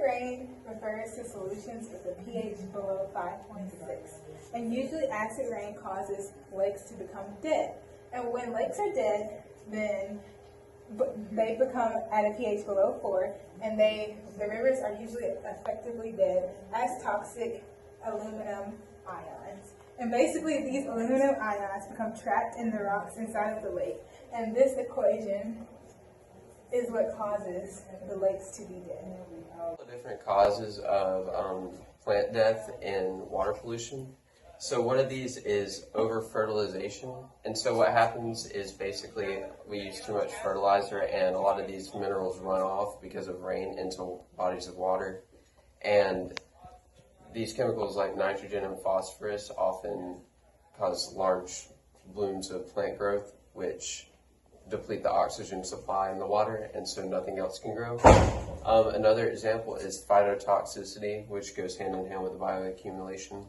rain refers to solutions with a pH below 5.6. And usually acid rain causes lakes to become dead. And when lakes are dead, then they become at a pH below 4, and the rivers are usually effectively dead as toxic aluminum ions. And basically these aluminum ions become trapped in the rocks inside of the lake, and this equation is what causes the lakes to be dead. The different causes of plant death and water pollution. So one of these is over-fertilization. And so what happens is basically we use too much fertilizer, and a lot of these minerals run off because of rain into bodies of water. And these chemicals like nitrogen and phosphorus often cause large blooms of plant growth, which deplete the oxygen supply in the water, and so nothing else can grow. Another example is phytotoxicity, which goes hand in hand with bioaccumulation.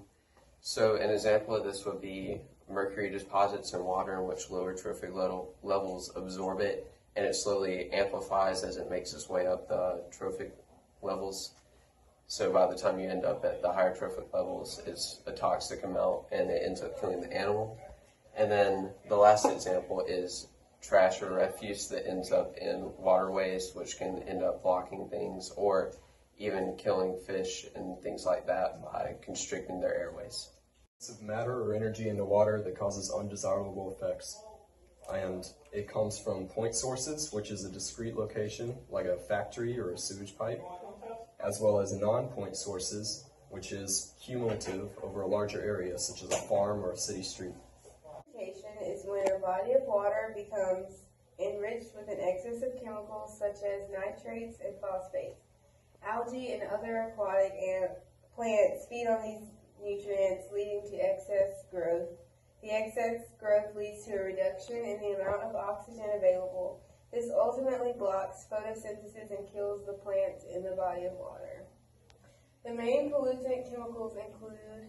So an example of this would be mercury deposits in water in which lower trophic levels absorb it, and it slowly amplifies as it makes its way up the trophic levels. So by the time you end up at the higher trophic levels, it's a toxic amount, and it ends up killing the animal. And then the last example is trash or refuse that ends up in waterways, which can end up blocking things or even killing fish and things like that by constricting their airways. Of matter or energy in the water that causes undesirable effects. And it comes from point sources, which is a discrete location, like a factory or a sewage pipe, as well as non-point sources, which is cumulative over a larger area, such as a farm or a city street. Is when a body of water becomes enriched with an excess of chemicals such as nitrates and phosphates. Algae and other aquatic plants feed on these nutrients, leading to excess growth. The excess growth leads to a reduction in the amount of oxygen available. This ultimately blocks photosynthesis and kills the plants in the body of water. The main pollutant chemicals include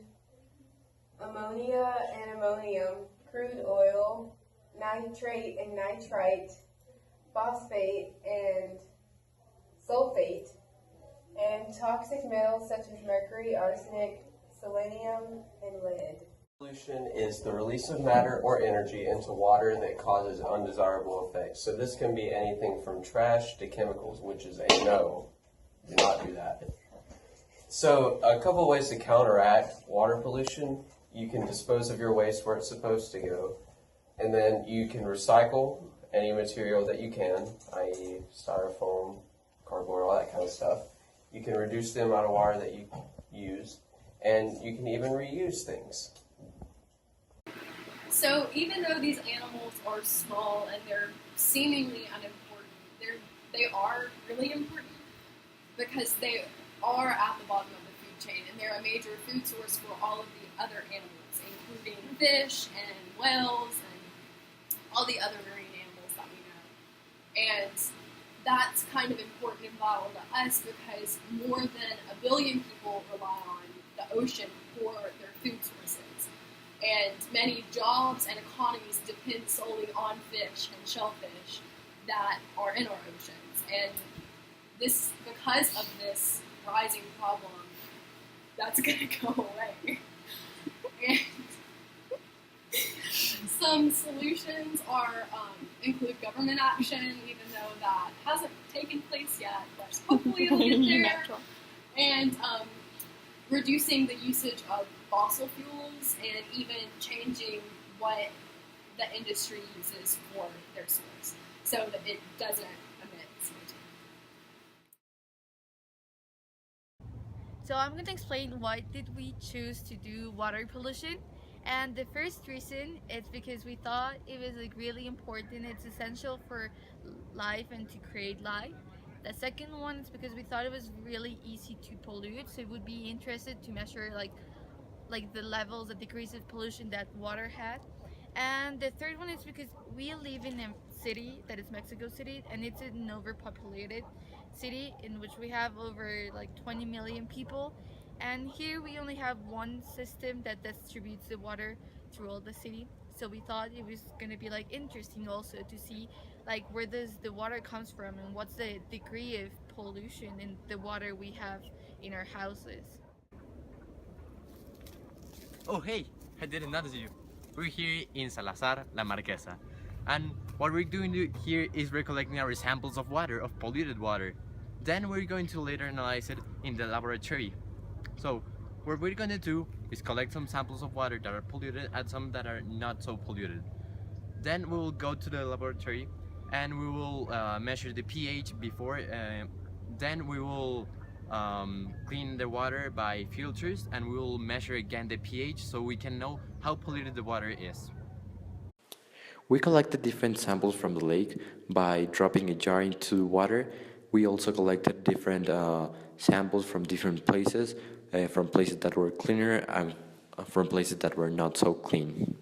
ammonia and ammonium, crude oil, nitrate and nitrite, phosphate and sulfate, and toxic metals such as mercury, arsenic, selenium, and lead. Pollution is the release of matter or energy into water that causes undesirable effects. So this can be anything from trash to chemicals, which is a no. Do not do that. So a couple ways to counteract water pollution. You can dispose of your waste where it's supposed to go, and then you can recycle any material that you can, i.e. styrofoam, cardboard, all that kind of stuff. You can reduce the amount of water that you use, and you can even reuse things. So even though these animals are small and they're seemingly unimportant, they are really important because they are at the bottom of the food chain, and they're a major food source for all of the other animals, including fish and whales and all the other marine animals that we know. And that's kind of important and vital to us because more than 1 billion people rely on the ocean for their food sources. And many jobs and economies depend solely on fish and shellfish that are in our oceans. And this, because of this rising problem, that's going to go away. And some solutions include government action, even though that hasn't taken place yet, but hopefully it'll get there. And reducing the usage of fossil fuels and even changing what the industry uses for their source so that it doesn't emit CO2. So I'm going to explain why did we choose to do water pollution. And the first reason is because we thought it was really important. It's essential for life and to create life. The second one is because we thought it was really easy to pollute, so we would be interested to measure like the levels, the degrees of pollution that water had. And the third one is because we live in a city that is Mexico City, and it's an overpopulated city in which we have over 20 million people. And here we only have one system that distributes the water through all the city. So we thought it was going to be interesting also to see where does the water comes from and what's the degree of pollution in the water we have in our houses. Oh hey, I didn't notice you. We're here in Salazar, La Marquesa. And what we're doing here is we're collecting our samples of water, of polluted water. Then we're going to later analyze it in the laboratory. So what we're going to do is collect some samples of water that are polluted and some that are not so polluted. Then we will go to the laboratory and we will measure the pH before. Then we will clean the water by filters and we will measure again the pH so we can know how polluted the water is. We collected different samples from the lake by dropping a jar into water. We also collected different samples from different places, from places that were cleaner and from places that were not so clean.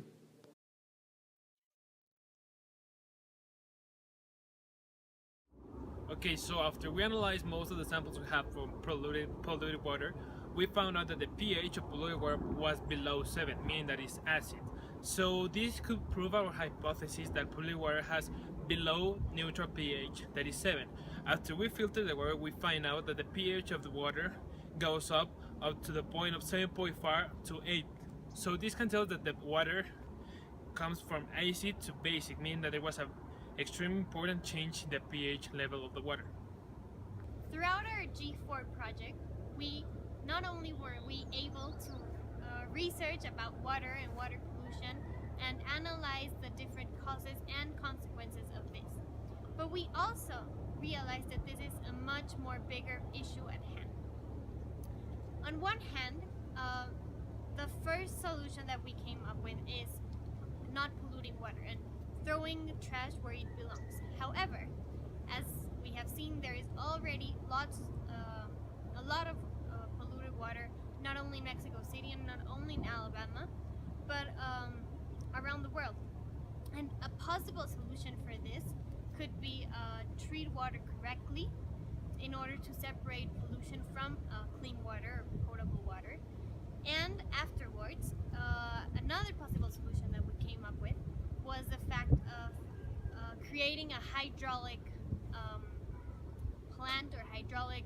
Okay, so after we analyzed most of the samples we have from polluted water, we found out that the pH of polluted water was below 7, meaning that it's acid. So this could prove our hypothesis that polluted water has below neutral pH, that is 7. After we filter the water, we find out that the pH of the water goes up to the point of 7.5 to 8. So this can tell us that the water comes from acid to basic, meaning that there was an extremely important change in the pH level of the water. Throughout our G4 project, we not only were we able to research about water and water pollution and analyze the different causes and consequences of this, but we also realized that this is a much more bigger issue at hand. On one hand, the first solution that we came up with is not polluting water and throwing trash where it belongs. However, as we have seen, there is already a lot of polluted water, not only in Mexico City and not only in Alabama, but around the world. And a possible solution for this could be treat water correctly in order to separate pollution from clean water or potable water. And afterwards, another possible solution that we came up with was the fact of creating a hydraulic plant or hydraulic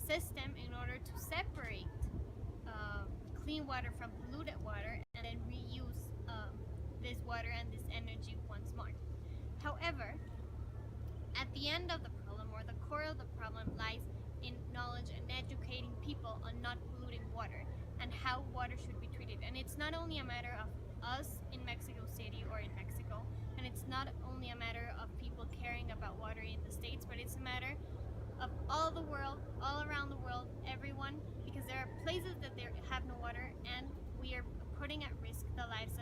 system in order to separate clean water from polluted water and then reuse this water and this energy once more. However, at the end of the problem, or the core of the problem, lies in knowledge and educating people on not polluting water and how water should be treated. And it's not only a matter of us in Mexico City or in Mexico, and it's not only a matter of people caring about water in the States, but it's a matter of all the world, all around the world, everyone, because there are places that have no water and we are putting at risk the lives